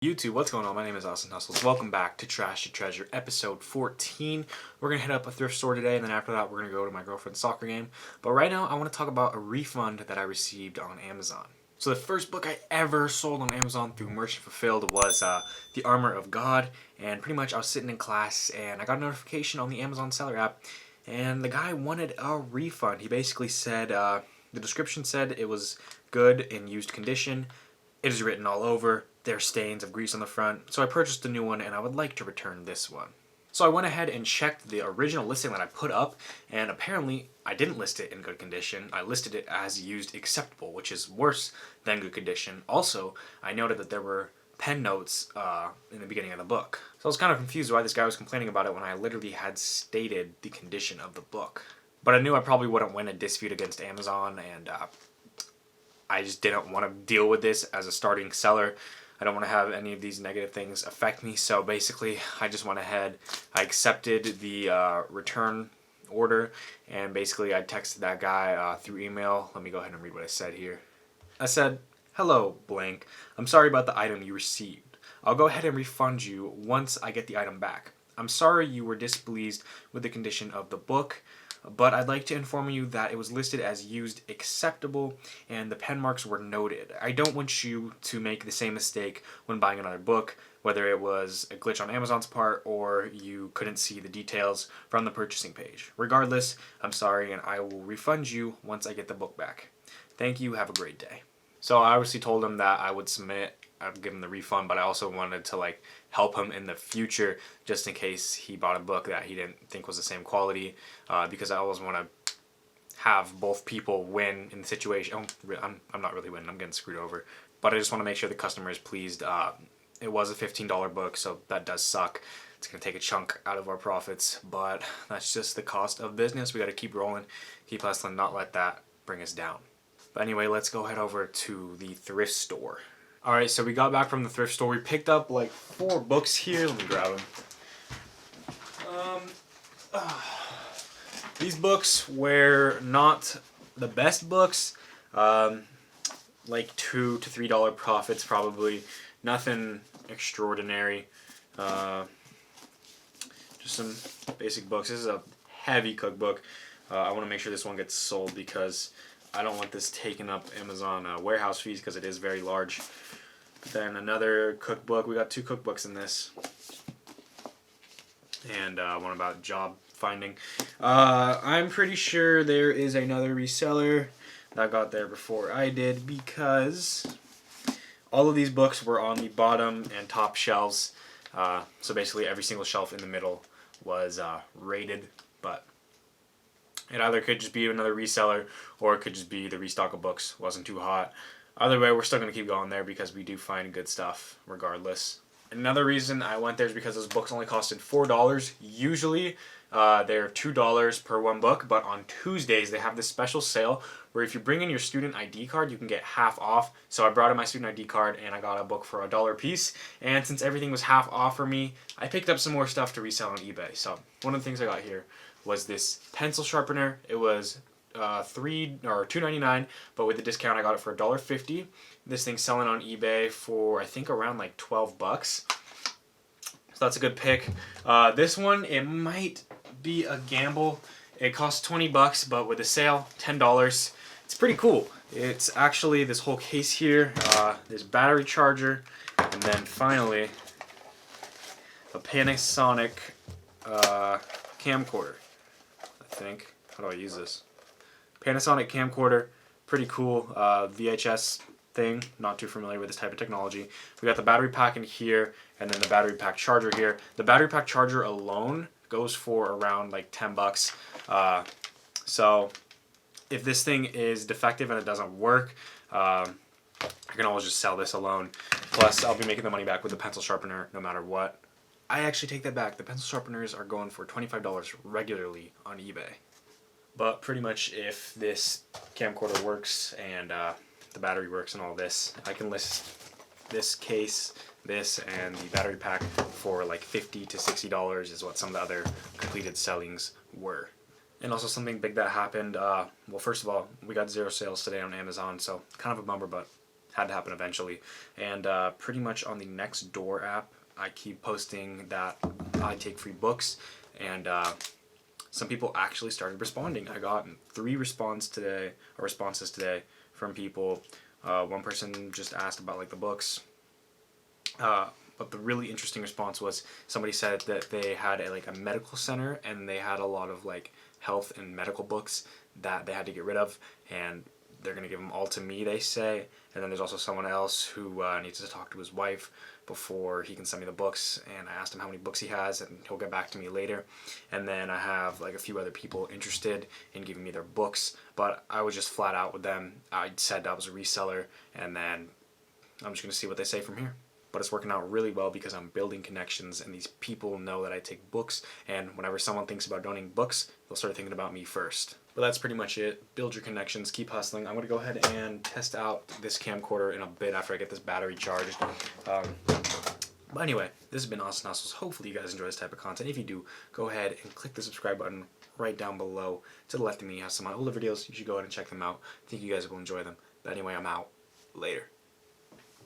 YouTube, what's going on? My name is Austyn. Welcome back to Trash to Treasure, episode 14. We're going to hit up a thrift store today, and then after that, we're going to go to my girlfriend's soccer game. But right now, I want to talk about a refund that I received on Amazon. So the first book I ever sold on Amazon through Merchant Fulfilled was The Armor of God. And pretty much I was sitting in class, and I got a notification on the Amazon seller app, and the guy wanted a refund. He basically said, the description said it was good in used condition. It is written all over. There are stains of grease on the front. So I purchased a new one and I would like to return this one. So I went ahead and checked the original listing that I put up, and apparently I didn't list it in good condition. I listed it as used acceptable, which is worse than good condition. Also, I noted that there were pen notes in the beginning of the book. So I was kind of confused why this guy was complaining about it when I literally had stated the condition of the book. But I knew I probably wouldn't win a dispute against Amazon, and I just didn't want to deal with this as a starting seller. I don't want to have any of these negative things affect me. So basically, I just went ahead. I accepted the return order, and basically I texted that guy through email. Let me go ahead and read what I said here. I said, "Hello, blank. I'm sorry about the item you received. I'll go ahead and refund you once I get the item back. I'm sorry you were displeased with the condition of the book, but I'd like to inform you that it was listed as used acceptable and the pen marks were noted. I don't want you to make the same mistake when buying another book, whether it was a glitch on Amazon's part or you couldn't see the details from the purchasing page. Regardless, I'm sorry and I will refund you once I get the book back. Thank you, have a great day." So I obviously told him that I would submit, I'd give him the refund, but I also wanted to help him in the future just in case he bought a book that he didn't think was the same quality, because I always want to have both people win in the situation. I'm not really winning, I'm getting screwed over, but I just want to make sure the customer is pleased. It was a $15 book, so that does suck. It's going to take a chunk out of our profits, but that's just the cost of business. We got to keep rolling, keep hustling, not let that bring us down. But anyway, let's go head over to the thrift store. Alright, so we got back from the thrift store. We picked up like 4 books here. Let me grab them. These books were not the best books. Like $2 to $3 profits probably. Nothing extraordinary. Just some basic books. This is a heavy cookbook. I want to make sure this one gets sold because I don't want this taking up Amazon warehouse fees because it is very large. Then another cookbook. We got 2 cookbooks in this. And one about job finding. I'm pretty sure there is another reseller that got there before I did because all of these books were on the bottom and top shelves. So basically every single shelf in the middle was rated, but it either could just be another reseller or it could just be the restock of books wasn't too hot. Either way, we're still going to keep going there because we do find good stuff regardless. Another reason I went there is because those books only costed $4. Usually they're $2 per one book, but on Tuesdays they have this special sale where if you bring in your student ID card, you can get half off. So I brought in my student ID card and I got a book for $1 a piece. And since everything was half off for me, I picked up some more stuff to resell on eBay. So one of the things I got here was this pencil sharpener. It was $2.99, but with the discount I got it for $1.50. This thing's selling on eBay for I think around like $12. So that's a good pick. This one, it might be a gamble. It costs $20, but with the sale, $10. It's pretty cool. It's actually this whole case here, this battery charger, and then finally a Panasonic camcorder, I think. How do I use this? Panasonic camcorder, pretty cool. VHS thing, not too familiar with this type of technology. We got the battery pack in here, and then the battery pack charger here. The battery pack charger alone goes for around like $10. So if this thing is defective and it doesn't work, I can always just sell this alone. Plus, I'll be making the money back with the pencil sharpener no matter what. I actually take that back. The pencil sharpeners are going for $25 regularly on eBay. But pretty much if this camcorder works and the battery works and all this, I can list this case, this, and the battery pack for like $50 to $60 is what some of the other completed sellings were. And also something big that happened, well, first of all, we got 0 sales today on Amazon, so kind of a bummer, but had to happen eventually. And pretty much on the Nextdoor app, I keep posting that I take free books, and some people actually started responding. I got 3 responses today from people. One person just asked about like the books. But the really interesting response was somebody said that they had a medical center, and they had a lot of like health and medical books that they had to get rid of, and they're going to give them all to me, they say. And then there's also someone else who needs to talk to his wife before he can send me the books, and I asked him how many books he has, and he'll get back to me later. And then I have like a few other people interested in giving me their books, but I was just flat out with them. I said I was a reseller, and then I'm just going to see what they say from here. But it's working out really well because I'm building connections, and these people know that I take books, and whenever someone thinks about donating books, they'll start thinking about me first. But that's pretty much it. Build your connections, keep hustling. I'm going to go ahead and test out this camcorder in a bit after I get this battery charged. But anyway, this has been Austyn Hustles. Hopefully you guys enjoy this type of content. If you do, go ahead and click the subscribe button right down below. To the left of me, I have some of my older videos. You should go ahead and check them out. I think you guys will enjoy them. But anyway, I'm out. Later.